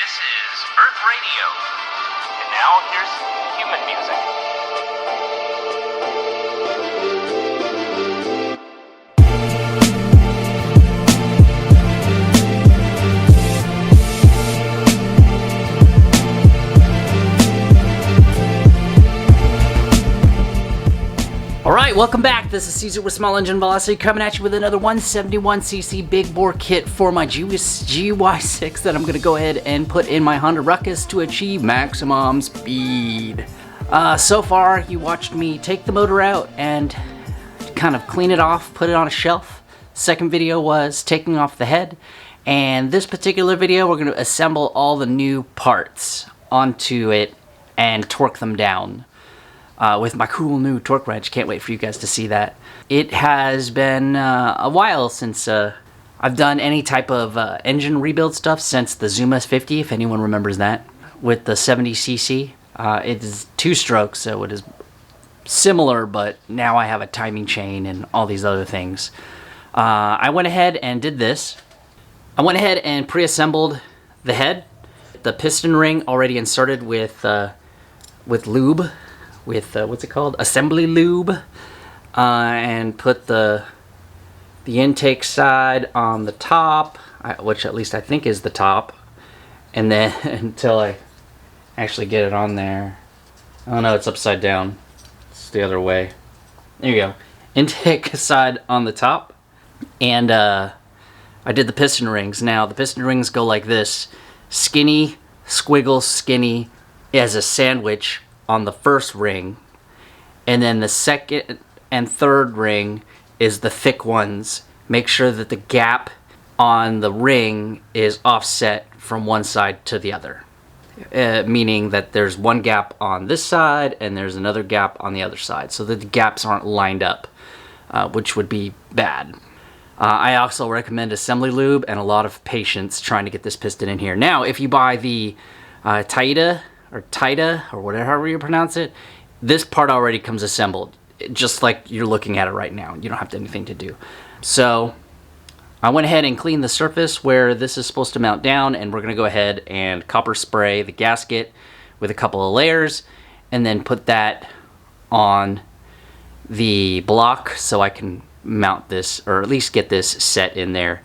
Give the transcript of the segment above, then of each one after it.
This is Earth Radio. And now here's human music. Alright, welcome back. This is Caesar with Small Engine Velocity coming at you with another 171cc big bore kit for my GY6 that I'm going to go ahead and put in my Honda Ruckus to achieve maximum speed. So far, you watched me take the motor out and kind of clean it off, put it on a shelf. Second video was taking off the head. And this particular video, we're going to assemble all the new parts onto it and torque them down. With my cool new torque wrench. Can't wait for you guys to see that. It has been a while since I've done any type of engine rebuild stuff since the Zoom S50, if anyone remembers that, with the 70cc. It is two-stroke, so it is similar, but now I have a timing chain and all these other things. I went ahead and did this. I went ahead and pre-assembled the head. The piston ring already inserted with lube. With what's it called? Assembly lube, and put the intake side on the top, which at least I think is the top, and then until I actually get it on there. Oh no, it's upside down. It's the other way. There you go. Intake side on the top, and I did the piston rings. Now the piston rings go like this: skinny, squiggle, skinny, as a sandwich on the first ring, and then the second and third ring is the thick ones. Make sure that the gap on the ring is offset from one side to the other, meaning that there's one gap on this side and there's another gap on the other side, so that the gaps aren't lined up, which would be bad. I also recommend assembly lube and a lot of patience trying to get this piston in here. Now, if you buy the Taida, or whatever you pronounce it, this part already comes assembled, just like you're looking at it right now. You don't have anything to do. So I went ahead and cleaned the surface where this is supposed to mount down, and we're going to go ahead and copper spray the gasket with a couple of layers, and then put that on the block so I can mount this, or at least get this set in there,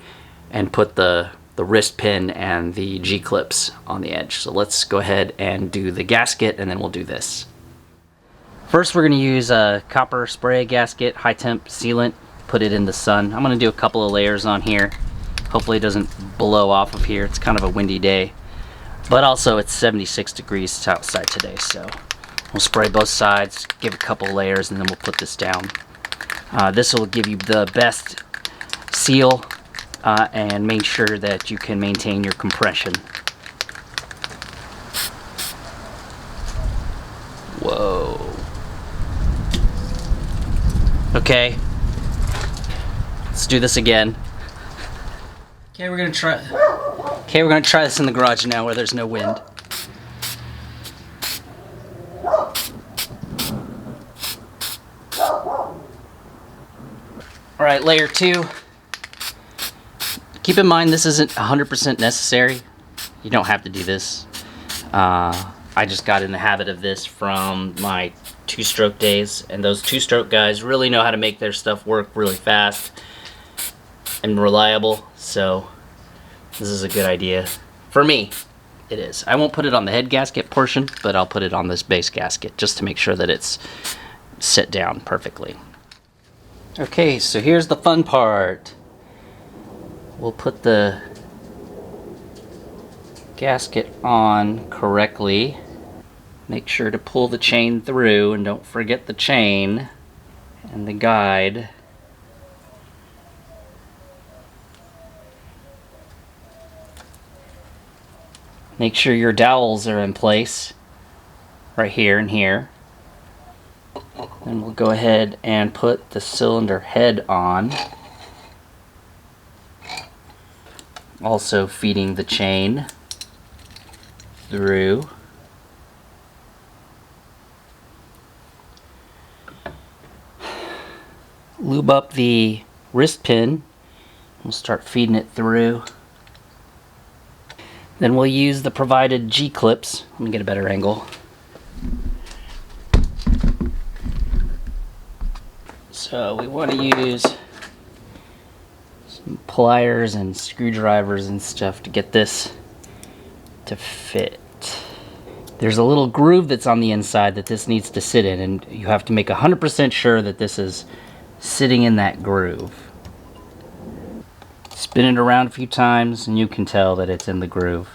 and put the wrist pin and the G-clips on the edge. So let's go ahead and do the gasket, and then we'll do this. First, we're going to use a copper spray gasket, high temp sealant, put it in the sun. I'm going to do a couple of layers on here. Hopefully it doesn't blow off of here. It's kind of a windy day, but also it's 76 degrees outside today, so we'll spray both sides, give a couple of layers, and then we'll put this down. This will give you the best seal and make sure that you can maintain your compression. Whoa. Okay. Let's do this again. Okay, we're gonna try this in the garage now where there's no wind. Alright, layer 2. Keep in mind this isn't 100% necessary. You don't have to do this. I just got in the habit of this from my two-stroke days, and those two-stroke guys really know how to make their stuff work really fast and reliable, so this is a good idea. For me, it is. I won't put it on the head gasket portion, but I'll put it on this base gasket just to make sure that it's set down perfectly. Okay, so here's the fun part. We'll put the gasket on correctly. Make sure to pull the chain through, and don't forget the chain and the guide. Make sure your dowels are in place, right here and here. Then we'll go ahead and put the cylinder head on. Also feeding the chain through. Lube up the wrist pin. We'll start feeding it through. Then we'll use the provided G-clips. Let me get a better angle. So we want to use some pliers and screwdrivers and stuff to get this to fit. There's a little groove that's on the inside that this needs to sit in, and you have to make 100% sure that this is sitting in that groove. Spin it around a few times and you can tell that it's in the groove.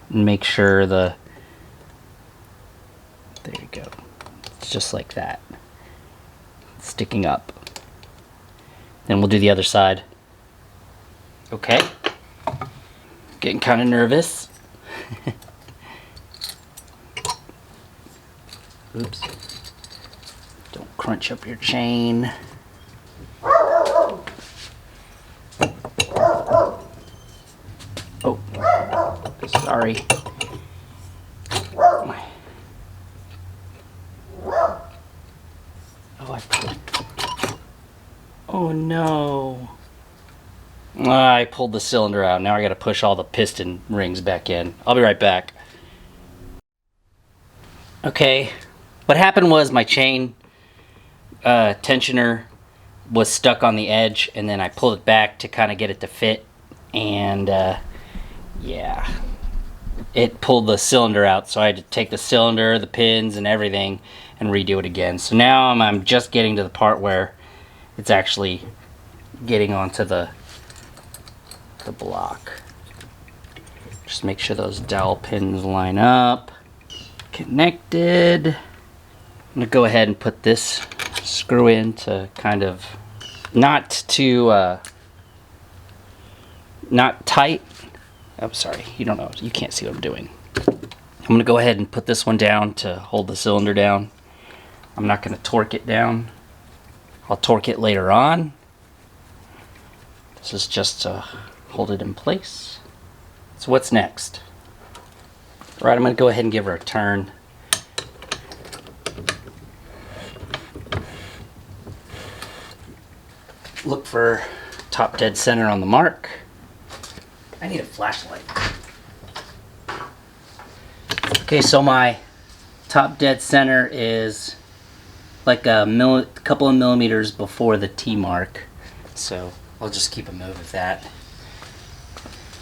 And make sure there you go. It's just like that. Sticking up. Then we'll do the other side. Okay. Getting kind of nervous. Oops. Don't crunch up your chain. Oh, sorry. Oh no. I pulled the cylinder out. Now I gotta push all the piston rings back in. I'll be right back. Okay, what happened was my chain tensioner was stuck on the edge, and then I pulled it back to kind of get it to fit, and yeah, it pulled the cylinder out, so I had to take the cylinder, the pins, and everything and redo it again. So now I'm just getting to the part where it's actually getting onto the block. Just make sure those dowel pins line up. Connected. I'm gonna go ahead and put this screw in to kind of not tight. I'm sorry, you don't know, you can't see what I'm doing. I'm gonna go ahead and put this one down to hold the cylinder down. I'm not gonna torque it down. I'll torque it later on. This is just to hold it in place. So what's next? All right, I'm gonna go ahead and give her a turn. Look for top dead center on the mark. I need a flashlight. Okay, so my top dead center is like a couple of millimeters before the T mark. So I'll just keep a note of that,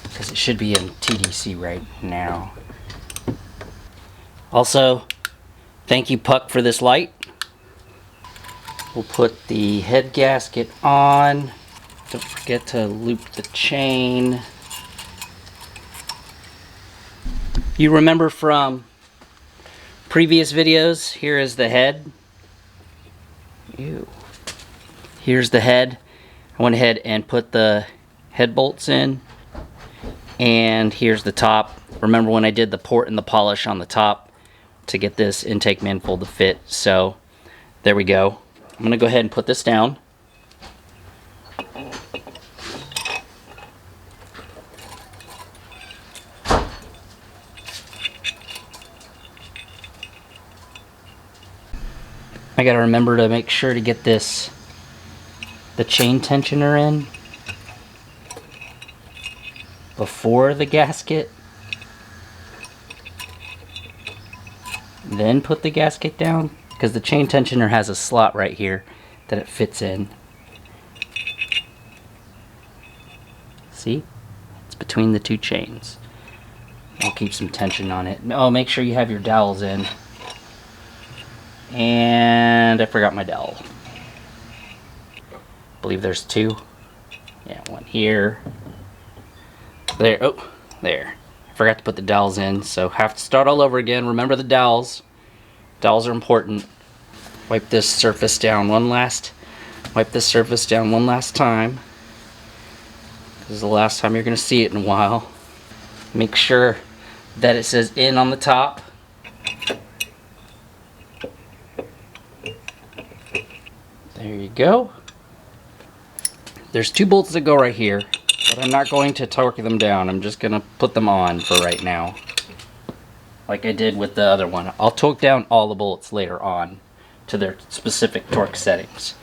because it should be in TDC right now. Also, thank you Puck for this light. We'll put the head gasket on. Don't forget to loop the chain. You remember from previous videos, here is the head. Ew. Here's the head. I went ahead and put the head bolts in. And here's the top. Remember when I did the port and the polish on the top to get this intake manifold to fit. So there we go. I'm gonna go ahead and put this down. I gotta remember to make sure to get the chain tensioner in before the gasket, then put the gasket down, because the chain tensioner has a slot right here that it fits in. See? It's between the two chains. I'll keep some tension on it. Oh, make sure you have your dowels in. And I forgot my dowel. I believe there's two. Yeah, one here. There. Oh, there. I forgot to put the dowels in, so have to start all over again. Remember the dowels. Dowels are important. Wipe this surface down one last time. This is the last time you're going to see it in a while. Make sure that it says in on the top. There you go. There's two bolts that go right here, but I'm not going to torque them down. I'm just going to put them on for right now, like I did with the other one. I'll torque down all the bolts later on to their specific torque settings.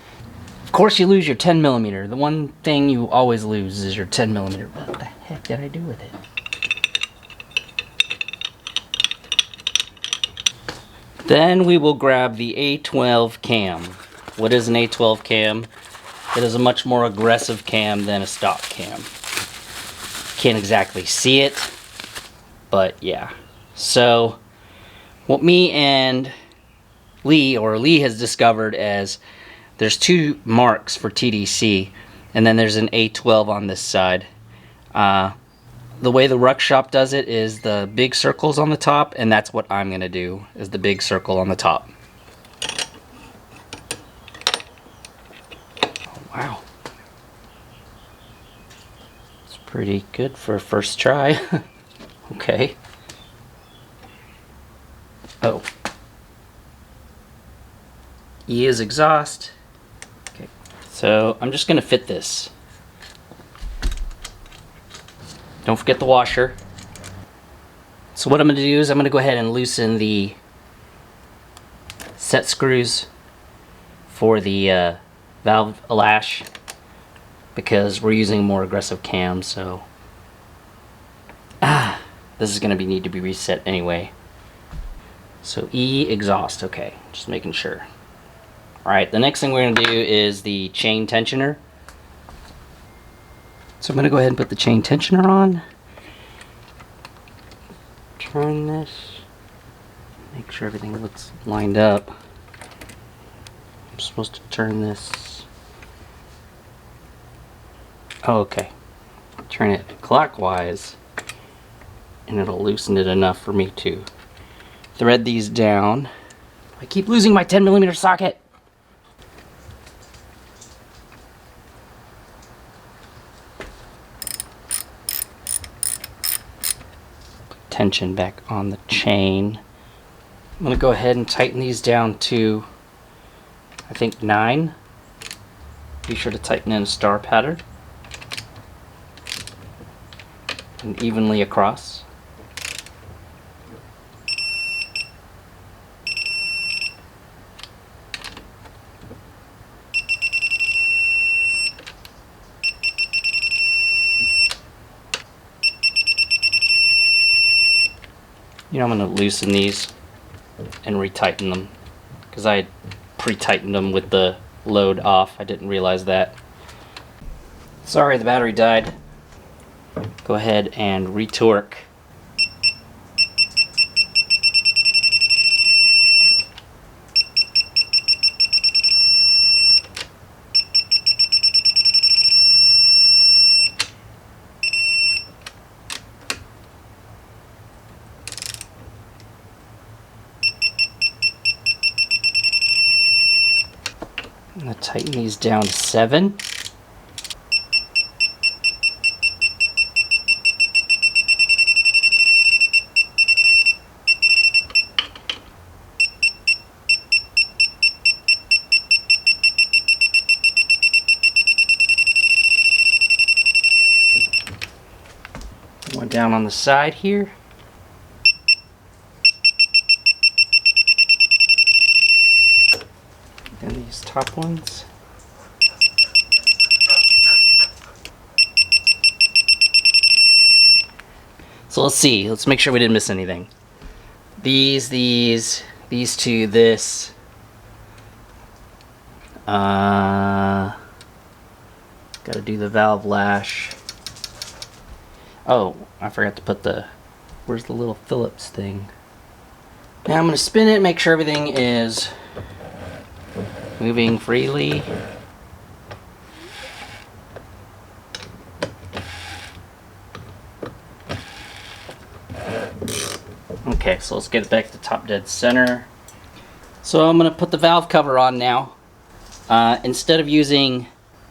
Of course you lose your 10mm. The one thing you always lose is your 10mm. What the heck did I do with it? Then we will grab the A12 cam. What is an A12 cam? It is a much more aggressive cam than a stock cam. Can't exactly see it, but yeah. So what me and Lee has discovered as there's two marks for TDC, and then there's an A12 on this side. The way the Ruck Shop does it is the big circles on the top, and that's what I'm gonna do, is the big circle on the top. Oh, wow. It's pretty good for a first try. Okay. Oh. E is exhaust. Okay. So I'm just gonna fit this. Don't forget the washer. So what I'm going to do is I'm going to go ahead and loosen the set screws for the valve lash, because we're using more aggressive cams. So this is going to need to be reset anyway. So E exhaust. Okay, just making sure. All right, the next thing we're going to do is the chain tensioner. So I'm going to go ahead and put the chain tensioner on. Turn this. Make sure everything looks lined up. I'm supposed to turn this. Oh, okay. Turn it clockwise, and it'll loosen it enough for me to thread these down. I keep losing my 10mm socket. Tension back on the chain. I'm going to go ahead and tighten these down to, I think, 9. Be sure to tighten in a star pattern and evenly across. You know, I'm going to loosen these and retighten them, because I had pre-tightened them with the load off. I didn't realize that. Sorry, the battery died. Go ahead and retorque. I'm going to tighten these down to 7. One down on the side here. And these top ones. So let's see. Let's make sure we didn't miss anything. These two, this. Gotta do the valve lash. Oh, I forgot to put the, where's the little Phillips thing? Now I'm gonna spin it, make sure everything is moving freely. Okay, so let's get it back to top dead center. So I'm gonna put the valve cover on now. Instead of using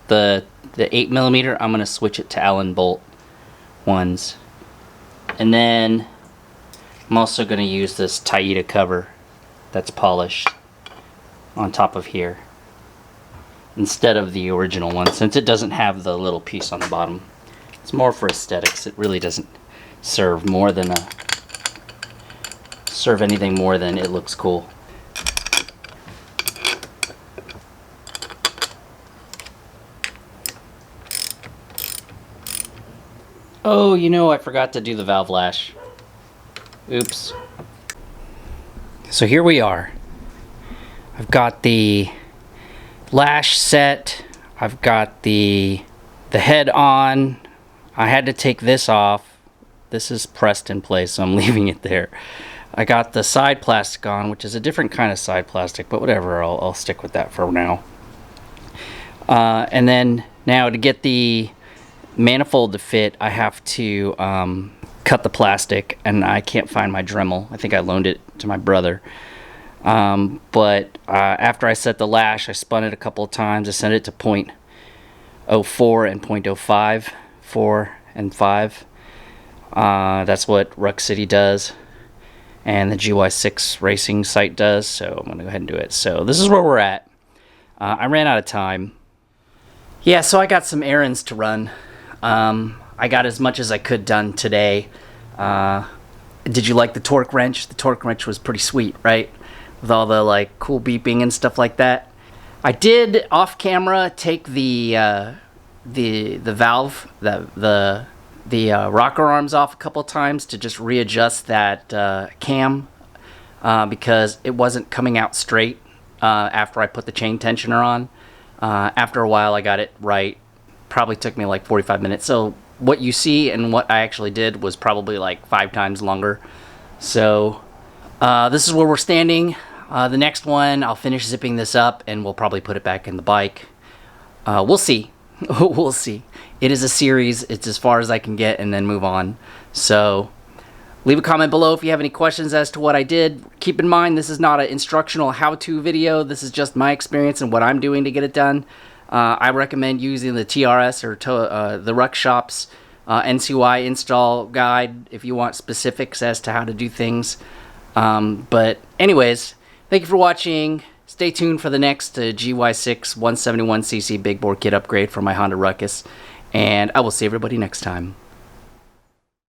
the 8mm, I'm gonna switch it to Allen bolt ones. And then I'm also gonna use this Taita cover that's polished on top of here instead of the original one, since it doesn't have the little piece on the bottom. It's more for aesthetics. It really doesn't serve anything more than it looks cool. Oh, you know, I forgot to do the valve lash. Oops. So here we are. I've got the lash set. I've got the head on. I had to take this off. This is pressed in place, so I'm leaving it there. I got the side plastic on, which is a different kind of side plastic, but whatever, I'll stick with that for now. And then now to get the manifold to fit, I have to cut the plastic, and I can't find my Dremel. I think I loaned it to my brother. But after I set the lash, I spun it a couple of times. I set it to 0.04 and 0.05, 4 and 5. That's what Ruck City does, and the GY6 racing site does, so I'm going to go ahead and do it. So this is where we're at. I ran out of time. Yeah, so I got some errands to run. I got as much as I could done today. Did you like the torque wrench? The torque wrench was pretty sweet, right? With all the like cool beeping and stuff like that. I did off camera take the valve, the rocker arms off a couple times to just readjust that cam because it wasn't coming out straight after I put the chain tensioner on. After a while I got it right. Probably took me like 45 minutes. So what you see and what I actually did was probably like 5 times longer. So this is where we're standing. The next one, I'll finish zipping this up and we'll probably put it back in the bike. We'll see. We'll see. It is a series. It's as far as I can get and then move on. So leave a comment below if you have any questions as to what I did. Keep in mind, this is not an instructional how-to video. This is just my experience and what I'm doing to get it done. I recommend using the TRS or the Ruck Shop's NCY install guide if you want specifics as to how to do things. But anyways, thank you for watching. Stay tuned for the next GY6 171cc big bore kit upgrade for my Honda Ruckus. And I will see everybody next time.